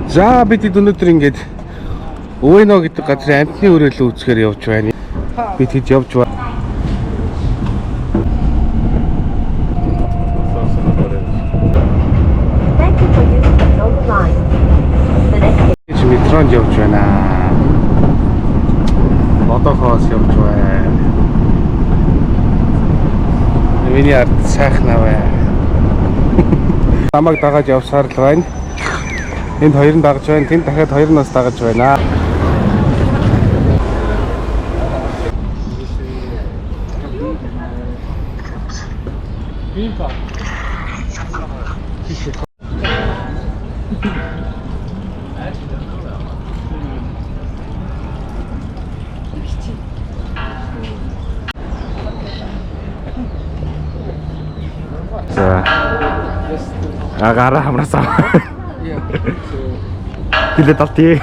За бид өнөөдөр ингээд Ueno гэдэг газрын амтны өрөөлөө үзэхээр явж байна. Бид хэд явж байна. Метронд явж байна. Одоохоос явж байна. Миний ард сайхан аваа. Намайг дагаж явсаар л байна. Энд хоёр нь дагаж байна. Тэнд дахиад хоёр нь бас дагаж байна. Агаараа хамраасаа. Хилээд автий.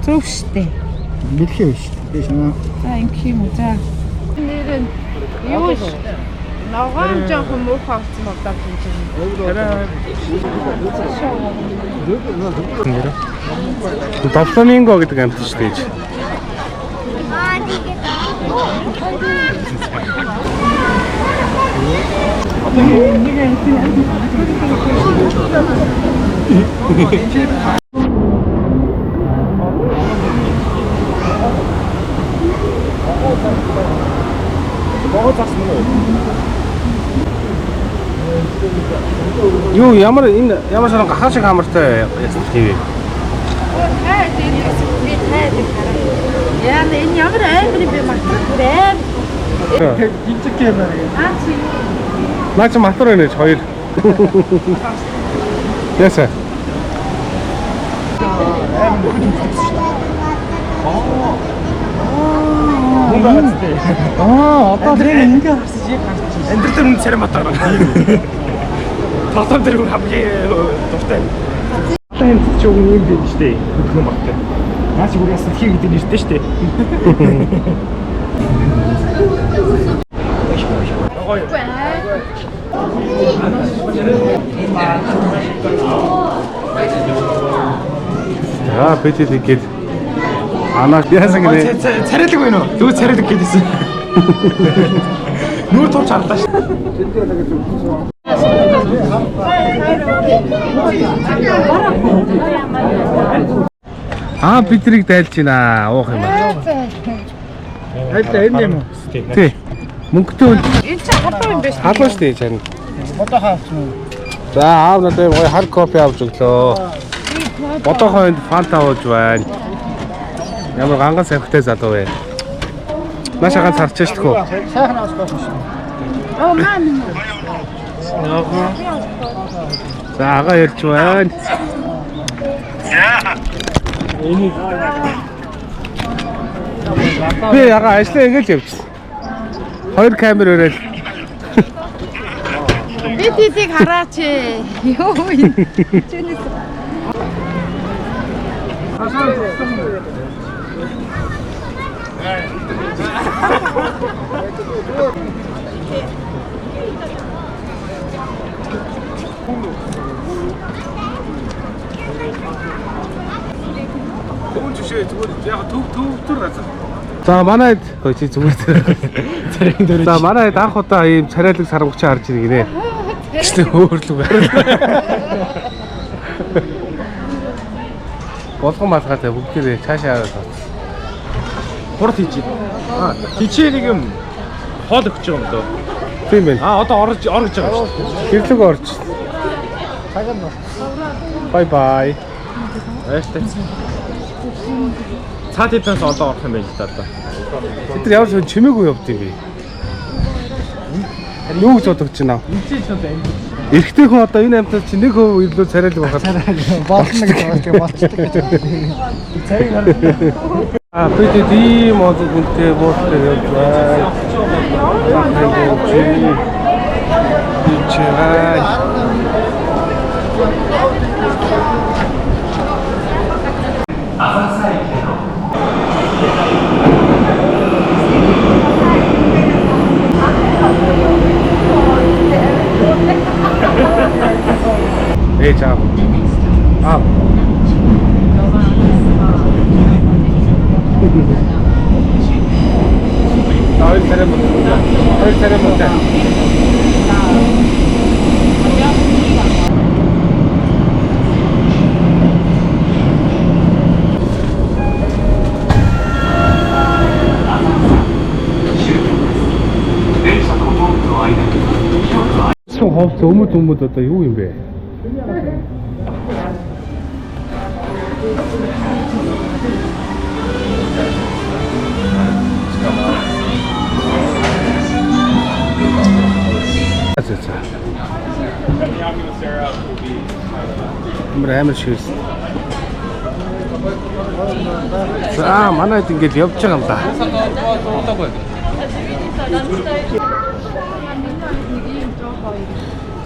Зөв штэ. Мэлхээ штэ. Биш наа. За ингэ юм уу за. Нэр нь юу ш? Ногоон жоохон муу хавцсан болдог юм чинь. Дофламинго гэдэг амт шүү дээ. Юу ямар саран гахаа шиг хамартай яцсан тийм. Яа энэ ямар амар юм бэ матар Гинцэг юм аа. чи Наач матар байна гэж хоёр. Яса. Одоо тэр ингээ харсаж яг харчих. Энд дээр нэг царай матар байна. Тоглоом дээр хамгийн дуртай. Энд ч юм юм биш дээ. Хөдөлгөөн багтай. Наач бүр ясна хий гэдэг нэртэй шүү дээ. За бид тэгээд анаа яасан гинэ Царайлаг байна уу? Зүг царайлаг гэдээсэн. Нүүр турч харлаа шүү. Бидрийг дайлж байна. Уух юм аа. Хайлаа энэ юм уу? Тий. Мөнгөтэй үл. энэ чи хатуу юм биш. Халуун шүү дээ чань. Бодохоо авсан. За аав надад гоё хар кофе авч өглөө. Бодохоо энд фанта ууж байна. Ямар ганган савхтай залуу вэ? Маша ганц харчих шүү дээ. Сайхан авах шүү. Оо мам. За ага ярьж байна. Энийг Би яга ажлаа ингээл явчихсан. Хоёр камер өрөөл. Би тийийг хараач. Йоо. Чүнэс. За манайд чи зүгээр царийн дээр. За манайд анх удаа ийм царайлаг сармагч харж ирэх гинэ. Гэвч өөрлөг байна. Болгон малгайтай бүгдээ цаашаа аваад. хурд хийж байна. Тийчээ нэг юм хоол өгч байгаа юм дөө. Тийм байна. Одоо орж байгаа шүү. Гэрлэг орж. Цагаан нь. Бай бай. Баяртай. Цаад хэвээс одоо орох юм байна л да. Бид нар ямар ч чимээгүй явд юм бэ? Юу гэж бодож байна аа? Эрэгтэй хүн одоо энэ амтад чи нэг хөв илүү царайлаг байхад Болно гэж болцдог гэж. Царийг харах. бид ийм модод үнтэй боолтой явж байна. байж аа. Хоёр царай мөн. ховц өмд одоо юу юм бэ? Амар шивс. За манайд ингэж явж байгаа юм да.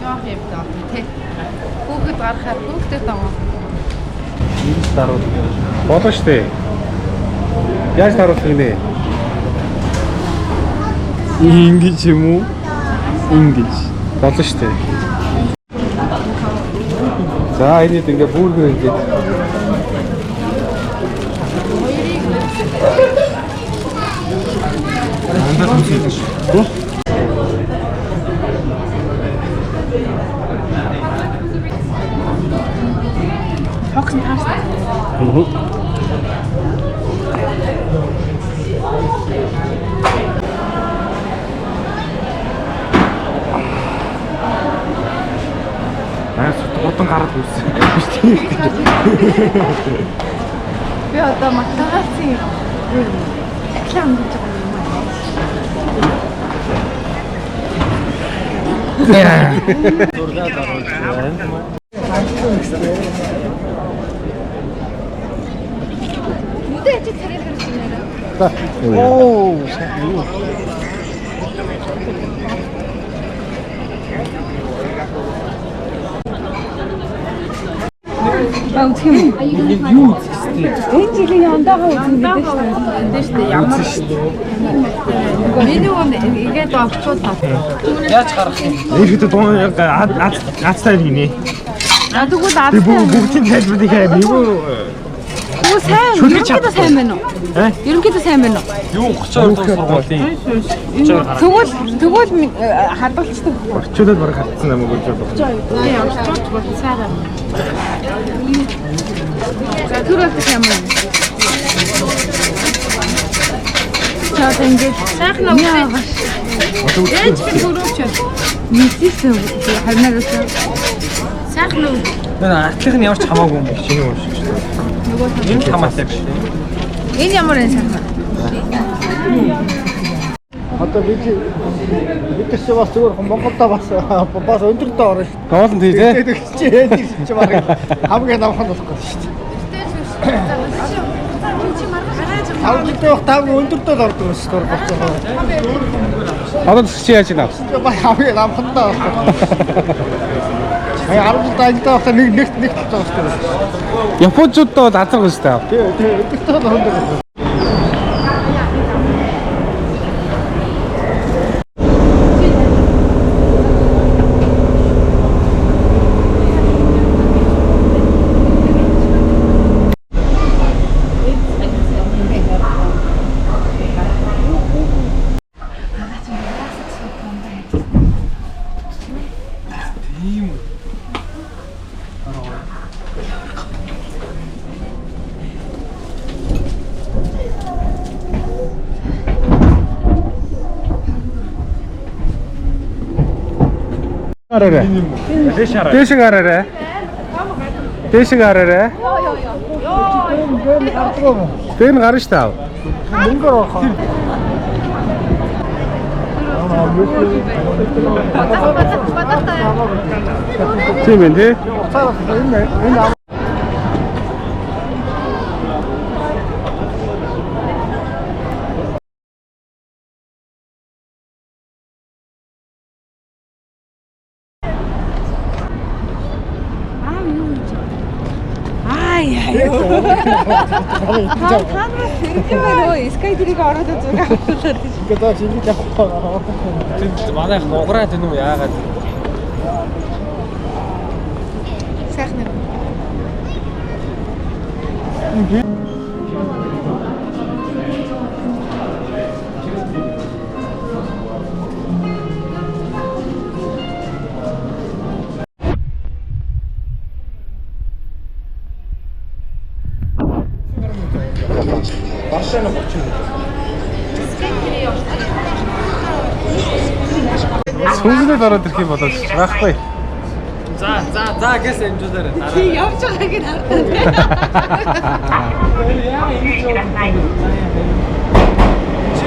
Жоох юм даа тий. Хүүхэд гарахаар хүүхдэд байгаа. Ийм даруул. Болоо штэ. Яаж даруулах юм бэ? Ингэж юм уу? Ингэж. Болоо штэ. За энэд ингээ бүргэр ингээд. Андаа хүсэж шүү. Хогс таастай. Хурдан гараад үзсэн. Би одоо матгаалсан реклам хийж байгаа юм аа. Зургаад оруулж байна. Үдээ чи царай хэрэг нэрээ. Оо, юу үзэстэй. Энэ жилийн ондаага үзэн гэдэг шүү дээ ямар миний он игээд авчуу таа. Яаж гарах юм? Ихэд дуун аацтай гинэ. Тэгвэл аа. Бүгдийн тайлбарыг хаа юу Оо сайн. Ерөнхийдөө сайн байна уу? Ерөнхийдөө сайн байна уу? юу 32 дугаар сургуулийн Тэгвэл хадгалцдаг. орчуулаад бараг хатсан юм уу гэж бодлоо. Тийм орчуулж бол сайхан. За түрүүлэх юм уу? За ингэж сайхан уу? Яаж түрүүлж мэдээсэн харнаас сайхан уу? Энэ артлыг нь явж хамаагүй юм шиг чиний уушиг шүү дээ. Энэ хамаатай биш. Энэ ямар энэ сайхан? Одоо бид ч бас зүгээр Монголда бас өндөртөө орно шүү. Гоолн тий те. Чи баг хамгийн намхан болохгүй шүү. Хамгийн тав өндөртөө ордог шүү дээ. Одоо чи яаж ийна? Баг хамгийн намхандаа болохгүй. Ай 10 даагтаа бас нэг болчихсон шүү. Японочдод бол азар гэжтэй. Тий, өндөртөө ордог. Араарэ. Дэшиг араарэ. Дэшиг араарэ. Тэн гарна шүү дээ. Мөнгөөр авах. Тийм ээ тий. Цаас энэ Скайдрийг ороод зураг авуулаад тийм. гэдэг чинь ингэж авах. Тэнд манайх нуграад энэ үү яагаад? Сайхан юм. Машина 30 минут. Сүнсэд ороод ирэх юм болооч байхгүй. За гэс амжуулаарай. Чи явж байгааг нь харагдаад. Яа ингэж явах. Чи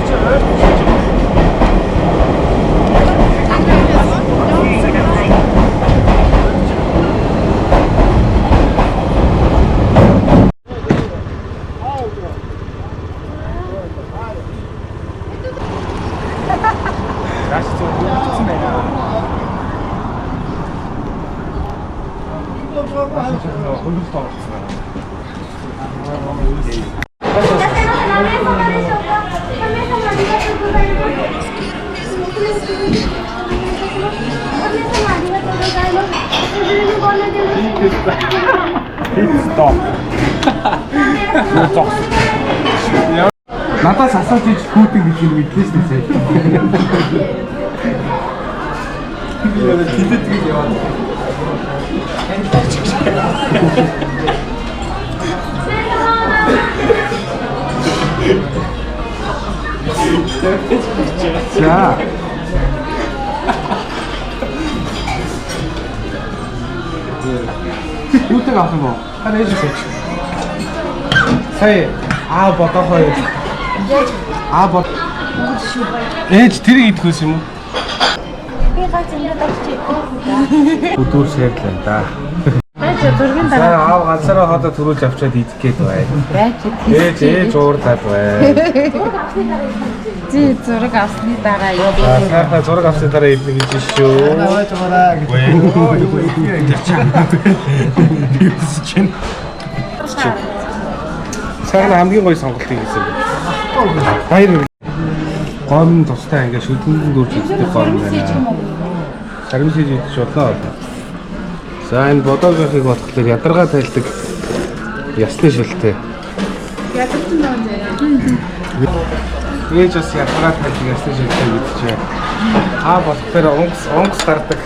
Надаас асууж иж хүүтэн гэж юм мэдлээ шүү дээ. би яа тэлэд гэж яваад. За. Хүүтэн авсан боо. Хараа ээж өгөөч. Сая бодохоо юу? Бод. Ээж тэрийг идэх юм уу? Би ганц ингэж авчих. Өдөр шийдлээ да. Байж зургийн За дараа. аав ганцаараа хоолой төрүүлж авчаад идэх гээд бай. Байж Ээж уурлаад бай. чи зураг авсны дараа юу? Сайхан зураг авсны дараа идэх гэж шүү. Сайхан хамгийн гоё сонголтыг хийсэн. Баяр. Гомн тустай ингээ шүлгэндэн дүүрч идэх гомн байна. Сармисэж идэж болно. За энэ бодоогийнхыг бодохлоор ядаргаа тайлдаг ясны шилтэй. Ядсан нөө нэ. Ээж бас ядаргаа тайлдаг ясны шилтэй гэдчихээ. Бодохлоор онгос гардаг.